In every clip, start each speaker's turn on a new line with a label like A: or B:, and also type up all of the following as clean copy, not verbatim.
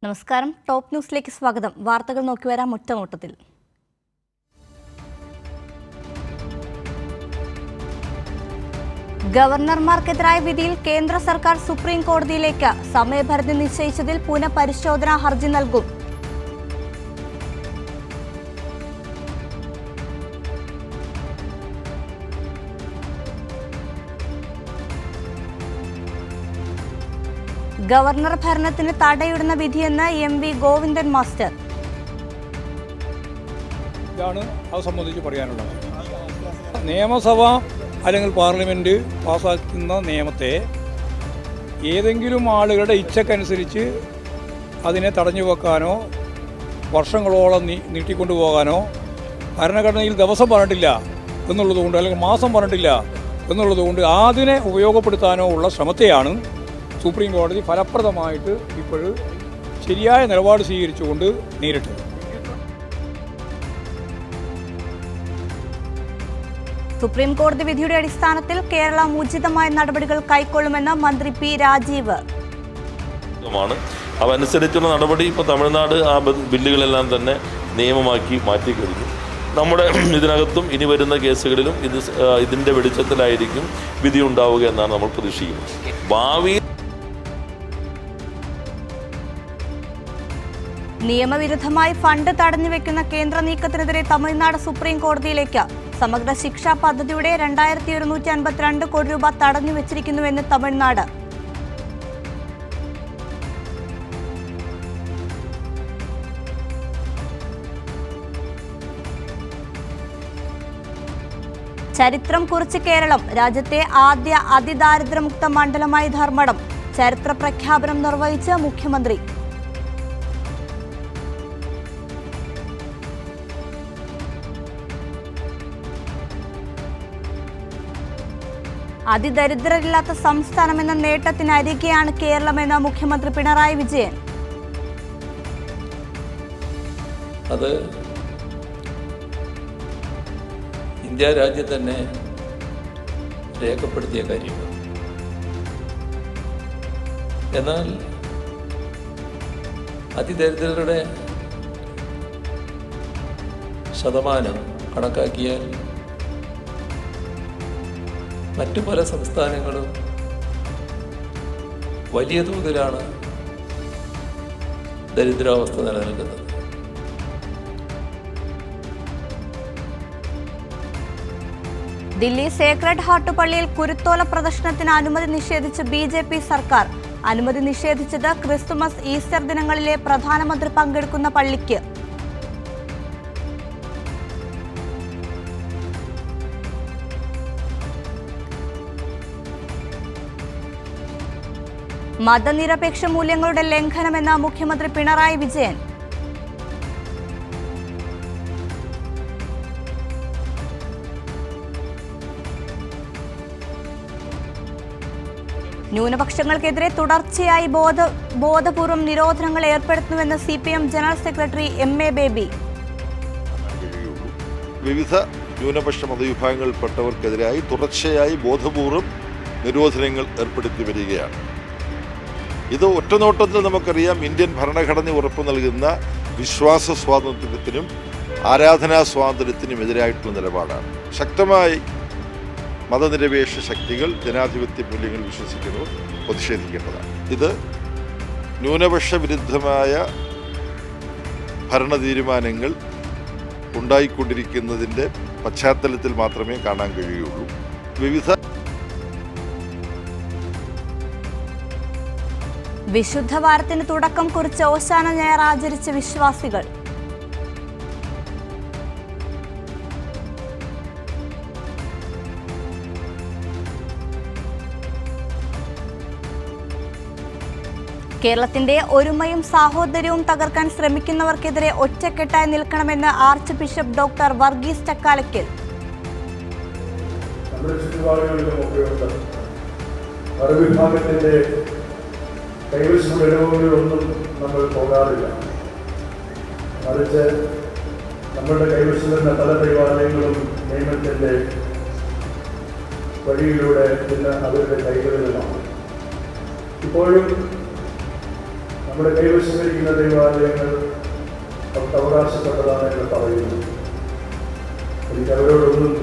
A: നമസ്കാരം. ടോപ്പ് ന്യൂസിലേക്ക് സ്വാഗതം. വാർത്തകൾ നോക്കിവരാം ഒറ്റനോട്ടത്തിൽ. ഗവർണർമാർക്കെതിരായ വിധിയിൽ കേന്ദ്ര സർക്കാർ സുപ്രീം കോടതിയിലേക്ക് സമയപരിധി നിശ്ചയിച്ചതിൽ പുനഃപരിശോധനാ ഹർജി നൽകും. ഗവർണർ ഭരണത്തിന് തടയിടുന്ന വിധിയെന്ന് എം.വി. ഗോവിന്ദൻ മാസ്റ്റർ.
B: ഇതാണ് അത് സംബന്ധിച്ച് പറയാനുള്ളത്. നിയമസഭ അല്ലെങ്കിൽ പാർലമെൻറ്റ് പാസ്സാക്കുന്ന നിയമത്തെ ഏതെങ്കിലും ആളുകളുടെ ഇച്ഛക്കനുസരിച്ച് അതിനെ തടഞ്ഞു വെക്കാനോ വർഷങ്ങളോളം നീട്ടിക്കൊണ്ടുപോകാനോ ഭരണഘടനയിൽ ദിവസം പറഞ്ഞിട്ടില്ല എന്നുള്ളതുകൊണ്ട് അല്ലെങ്കിൽ മാസം പറഞ്ഞിട്ടില്ല എന്നുള്ളതുകൊണ്ട് അതിനെ ഉപയോഗപ്പെടുത്താനോ ഉള്ള ശ്രമത്തെയാണ് സുപ്രീം കോടതി ഫലപ്രദമായിട്ട് ഇപ്പോഴും ശരിയായ നിലപാട് സ്വീകരിച്ചുകൊണ്ട് നേരിട്ടത്.
A: സുപ്രീം കോടതി വിധിയുടെ അടിസ്ഥാനത്തിൽ കേരളം ഉചിതമായ നടപടികൾ കൈക്കൊള്ളുമെന്ന് മന്ത്രി പി രാജീവ്.
C: അതനുസരിച്ചുള്ള നടപടി ഇപ്പോൾ തമിഴ്നാട് ആ ബില്ലുകളെല്ലാം തന്നെ നിയമമാക്കി മാറ്റിക്കഴിഞ്ഞു. നമ്മുടെ ഇതിനകത്തും ഇനി വരുന്ന കേസുകളിലും ഇതിൻ്റെ വെളിച്ചത്തിലായിരിക്കും വിധി ഉണ്ടാവുക എന്നാണ് നമ്മൾ പ്രതീക്ഷിക്കുന്നത്. ഭാവിയിൽ
A: നിയമവിരുദ്ധമായി ഫണ്ട് തടഞ്ഞുവെക്കുന്ന കേന്ദ്ര നീക്കത്തിനെതിരെ തമിഴ്നാട് സുപ്രീം കോടതിയിലേക്ക്. സമഗ്ര ശിക്ഷാ പദ്ധതിയുടെ 2152 കോടി രൂപ തടഞ്ഞുവെച്ചിരിക്കുന്നുവെന്ന് തമിഴ്നാട്. ചരിത്രം കുറിച്ച് കേരളം. രാജ്യത്തെ ആദ്യ അതിദാരിദ്ര്യമുക്ത മണ്ഡലമായി ധർമ്മടം. ചരിത്ര പ്രഖ്യാപനം നിർവഹിച്ച മുഖ്യമന്ത്രി. അതിദരിദ്രരില്ലാത്ത സംസ്ഥാനമെന്ന നേട്ടത്തിനരികെയാണ് കേരളമെന്ന് മുഖ്യമന്ത്രി പിണറായി വിജയൻ.
D: അത് ഇന്ത്യ രാജ്യം തന്നെ രേഖപ്പെടുത്തിയ കാര്യമാണ്. എന്നാൽ അതിദരിദ്രരുടെ ശതമാനം കണക്കാക്കിയാൽ മറ്റു പല സംസ്ഥാനങ്ങളും വലിയ തോതിലാണ് ദരിദ്രാവസ്ഥ നിലനിൽക്കുന്നത്.
A: ദില്ലി സേക്രഡ് ഹാർട്ട് പള്ളിയിൽ കുരുത്തോല പ്രദർശനത്തിന് അനുമതി നിഷേധിച്ച് ബി.ജെ.പി. സർക്കാർ. അനുമതി നിഷേധിച്ചത് ക്രിസ്തുമസ്, ഈസ്റ്റർ ദിനങ്ങളിലെ പ്രധാനമന്ത്രി പങ്കെടുക്കുന്ന പള്ളിക്ക്. മതനിരപേക്ഷ മൂല്യങ്ങളുടെ ലംഘനമെന്ന് മുഖ്യമന്ത്രി പിണറായി വിജയൻ. ന്യൂനപക്ഷങ്ങൾക്കെതിരെ തുടർച്ചയായി ബോധപൂർവം നിരോധനങ്ങൾ ഏർപ്പെടുത്തുന്നുവെന്ന് CPM general secretary M.A. Baby.
E: വിവിധ ന്യൂനപക്ഷ മതവിഭാഗങ്ങളിൽപ്പെട്ടവർക്കെതിരായി തുടർച്ചയായി ബോധപൂർവം നിരോധനങ്ങൾ ഏർപ്പെടുത്തി വരികയാണ്. ഇത് ഒറ്റനോട്ടത്തിൽ നമുക്കറിയാം ഇന്ത്യൻ ഭരണഘടന ഉറപ്പു നൽകുന്ന വിശ്വാസ സ്വാതന്ത്ര്യത്തിനും ആരാധനാ സ്വാതന്ത്ര്യത്തിനും എതിരായിട്ടുള്ള നിലപാടാണ്. ശക്തമായി മതനിരപേക്ഷ ശക്തികൾ ജനാധിപത്യ മൂല്യങ്ങൾ വിശ്വസിക്കുന്നവർ പ്രതിഷേധിക്കേണ്ടതാണ്. ഇത് ന്യൂനപക്ഷ വിരുദ്ധമായ ഭരണ തീരുമാനങ്ങൾ ഉണ്ടായിക്കൊണ്ടിരിക്കുന്നതിൻ്റെ പശ്ചാത്തലത്തിൽ മാത്രമേ കാണാൻ കഴിയുള്ളൂ. വിവിധ
A: വിശുദ്ധ വാരത്തിന് തുടക്കം കുറിച്ച് ഓശാന ഞായർ ആചരിച്ച വിശ്വാസികൾ. കേരളത്തിന്റെ ഒരുമയും സാഹോദര്യവും തകർക്കാൻ ശ്രമിക്കുന്നവർക്കെതിരെ ഒറ്റക്കെട്ടായി നിൽക്കണമെന്ന് archbishop doctor Varghese Chakkalakkal.
F: കൈവശങ്ങളിടവുകളിലൊന്നും നമ്മൾ പോകാറില്ല. മറിച്ച് നമ്മളുടെ കൈവശം വരുന്ന പല ദൈവാലയങ്ങളും നിയമത്തിൻ്റെ വഴിയിലൂടെ ഇന്ന് അവരുടെ കൈകളിലാണ്. ഇപ്പോഴും നമ്മുടെ കൈവശമിരിക്കുന്ന ദൈവാലയങ്ങൾ അവർക്ക് അവകാശപ്പെട്ടതാണ് എന്ന് പറയുന്നു. എനിക്ക് അവരോടൊന്നും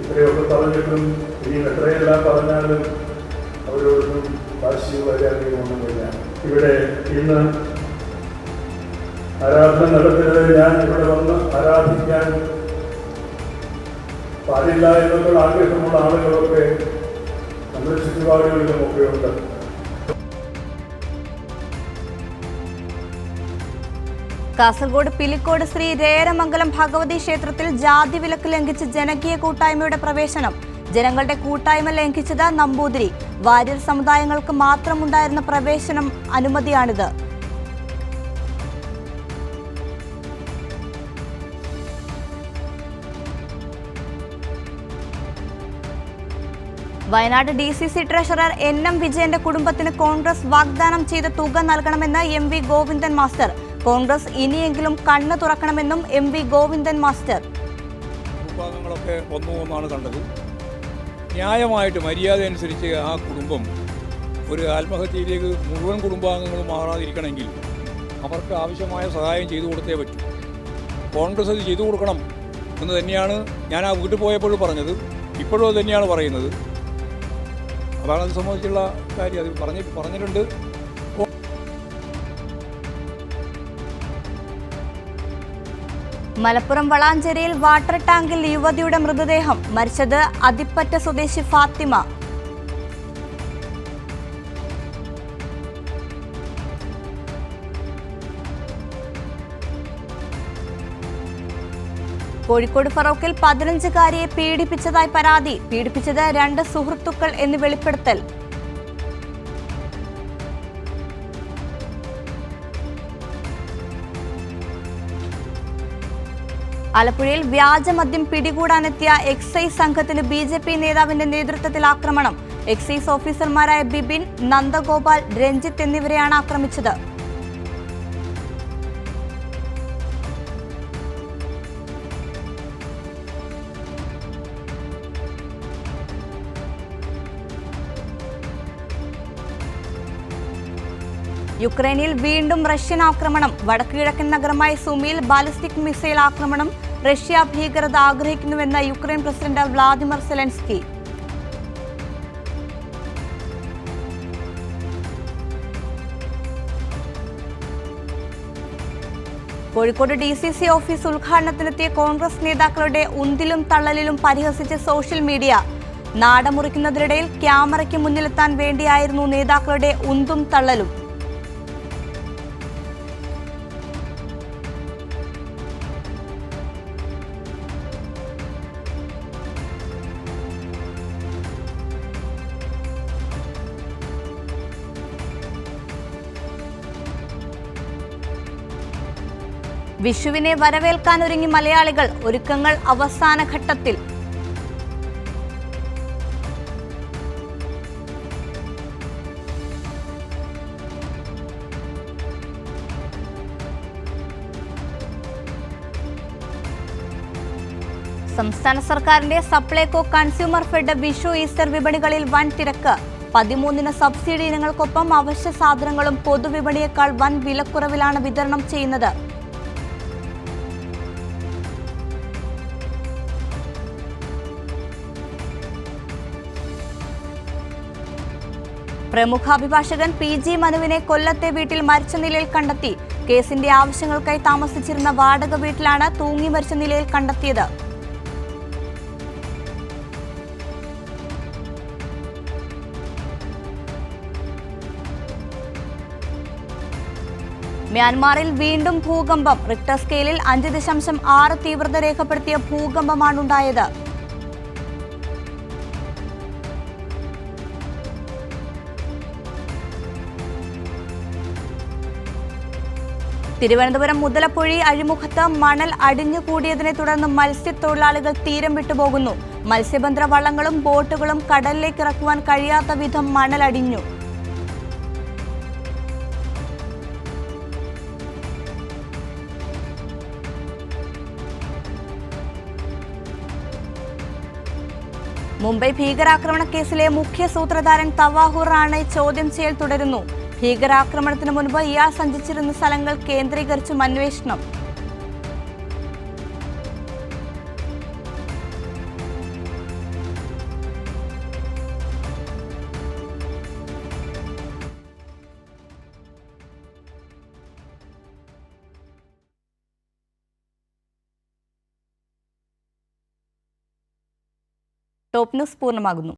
F: ഇത്രയൊക്കെ പറഞ്ഞിട്ടും ഇനിയും എത്രയെല്ലാം പറഞ്ഞാലും അവരോടൊന്നും വാശിയോ വൈരാഗ്യമൊന്നുമില്ല. ഇവിടെ ഇന്ന് ആരാധന നടത്തുന്നത് ഞാൻ ഇവിടെ വന്ന് ആരാധിക്കാൻ പാടില്ല എന്നുള്ള ആഗ്രഹമുള്ള ആളുകളൊക്കെ നമ്മുടെ ചുറ്റുപാടുകളിലുമൊക്കെ ഉണ്ട്.
A: കാസർഗോഡ് പിലിക്കോട് ശ്രീ രേരമംഗലം ഭഗവതി ക്ഷേത്രത്തിൽ ജാതി വിലക്ക് ലംഘിച്ച് ജനകീയ കൂട്ടായ്മയുടെ പ്രവേശനം. ജനങ്ങളുടെ കൂട്ടായ്മ ലംഘിച്ചത് നമ്പൂതിരി. വാര്യർ സമുദായങ്ങൾക്ക് മാത്രമുണ്ടായിരുന്ന പ്രവേശനം അനുമതിയാണിത്. വയനാട് DCC ട്രഷറർ NM വിജയന്റെ കുടുംബത്തിന് കോൺഗ്രസ് വാഗ്ദാനം ചെയ്ത തുക നൽകണമെന്ന് MV ഗോവിന്ദൻ മാസ്റ്റർ. കോൺഗ്രസ് ഇനിയെങ്കിലും കണ്ണ് തുറക്കണമെന്നും MV ഗോവിന്ദൻ മാസ്റ്റർ.
B: കുടുംബാംഗങ്ങളൊക്കെ ഒന്നാണ് കണ്ടത്. ന്യായമായിട്ട് മര്യാദ അനുസരിച്ച് ആ കുടുംബം ഒരു ആത്മഹത്യയിലേക്ക് മുഴുവൻ കുടുംബാംഗങ്ങളും മാറാതിരിക്കണമെങ്കിൽ അവർക്ക് ആവശ്യമായ സഹായം ചെയ്തു കൊടുത്തേ പറ്റൂ. കോൺഗ്രസ് അത് ചെയ്തു കൊടുക്കണം എന്ന് തന്നെയാണ് ഞാൻ ആ വീട്ടിൽ പോയപ്പോൾ പറഞ്ഞത്. ഇപ്പോഴും അത് തന്നെയാണ് പറയുന്നത്. അതാണ് അത് സംബന്ധിച്ചുള്ള കാര്യം. അത് പറഞ്ഞിട്ടുണ്ട്.
A: മലപ്പുറം വളാഞ്ചേരിയിൽ വാട്ടർ ടാങ്കിൽ യുവതിയുടെ മൃതദേഹം. മരിച്ചത് അതിപ്പറ്റ സ്വദേശി ഫാത്തിമ. കോഴിക്കോട് ഫറോക്കിൽ 15-കാരിയെ പീഡിപ്പിച്ചതായി പരാതി. പീഡിപ്പിച്ചത് 2 സുഹൃത്തുക്കൾ എന്ന് വെളിപ്പെടുത്തൽ. ആലപ്പുഴയിൽ വ്യാജമദ്യം പിടികൂടാനെത്തിയ എക്സൈസ് സംഘത്തിന് BJP നേതാവിന്റെ നേതൃത്വത്തിൽ ആക്രമണം. എക്സൈസ് ഓഫീസർമാരായ ബിബിൻ, നന്ദഗോപാൽ, രഞ്ജിത്ത് എന്നിവരെയാണ് ആക്രമിച്ചത്. യുക്രൈനിൽ വീണ്ടും റഷ്യൻ ആക്രമണം. വടക്കു കിഴക്കൻ നഗരമായ സുമിയിൽ ബാലിസ്റ്റിക് മിസൈൽ ആക്രമണം. റഷ്യ ഭീകരത ആഗ്രഹിക്കുന്നുവെന്ന് Ukraine president Vladimir Zelensky. Kozhikode DCC office ഉദ്ഘാടനത്തിനെത്തിയ കോൺഗ്രസ് നേതാക്കളുടെ ഉന്തിലും തള്ളലിലും പരിഹസിച്ച് സോഷ്യൽ മീഡിയ. നാടമുറിക്കുന്നതിനിടയിൽ ക്യാമറയ്ക്ക് മുന്നിലെത്താൻ വേണ്ടിയായിരുന്നു നേതാക്കളുടെ ഉന്തും തള്ളലും. വിഷുവിനെ വരവേൽക്കാനൊരുങ്ങി മലയാളികൾ. ഒരുക്കങ്ങൾ അവസാന ഘട്ടത്തിൽ. സംസ്ഥാന സർക്കാരിന്റെ Supplyco consumer fed Vishu Easter വിപണികളിൽ വൻ തിരക്ക്. 13 സബ്സിഡി ഇനങ്ങൾക്കൊപ്പം അവശ്യ സാധനങ്ങളും പൊതുവിപണിയേക്കാൾ വൻ വിലക്കുറവിലാണ് വിതരണം ചെയ്യുന്നത്. പ്രമുഖ അഭിഭാഷകൻ PG മനുവിനെ കൊല്ലത്തെ വീട്ടിൽ മരിച്ച നിലയിൽ കണ്ടെത്തി. കേസിന്റെ ആവശ്യങ്ങൾക്കായി താമസിച്ചിരുന്ന വാടക വീട്ടിലാണ് തൂങ്ങി മരിച്ച നിലയിൽ കണ്ടെത്തിയത്. മ്യാൻമാറിൽ വീണ്ടും ഭൂകമ്പം. റിക്ടർ സ്കെയിലിൽ 5.6 തീവ്രത രേഖപ്പെടുത്തിയ ഭൂകമ്പമാണുണ്ടായത്. തിരുവനന്തപുരം മുതലപ്പുഴി അഴിമുഖത്ത് മണൽ അടിഞ്ഞുകൂടിയതിനെ തുടർന്ന് മത്സ്യത്തൊഴിലാളികൾ തീരം വിട്ടുപോകുന്നു. മത്സ്യബന്ധന വള്ളങ്ങളും ബോട്ടുകളും കടലിലേക്ക് ഇറക്കുവാൻ കഴിയാത്ത വിധം മണൽ അടിഞ്ഞു. മുംബൈ ഭീകരാക്രമണ കേസിലെ മുഖ്യ സൂത്രധാരൻ തവാഹുർ റാണെ ചോദ്യം ചെയ്യൽ തുടരുന്നു. ഭീകരാക്രമണത്തിന് മുൻപ് ഇയാൾ സഞ്ചരിച്ചിരുന്ന സ്ഥലങ്ങൾ കേന്ദ്രീകരിച്ചും അന്വേഷണം. ടോപ്പ് ന്യൂസ് പൂർണ്ണമാകുന്നു.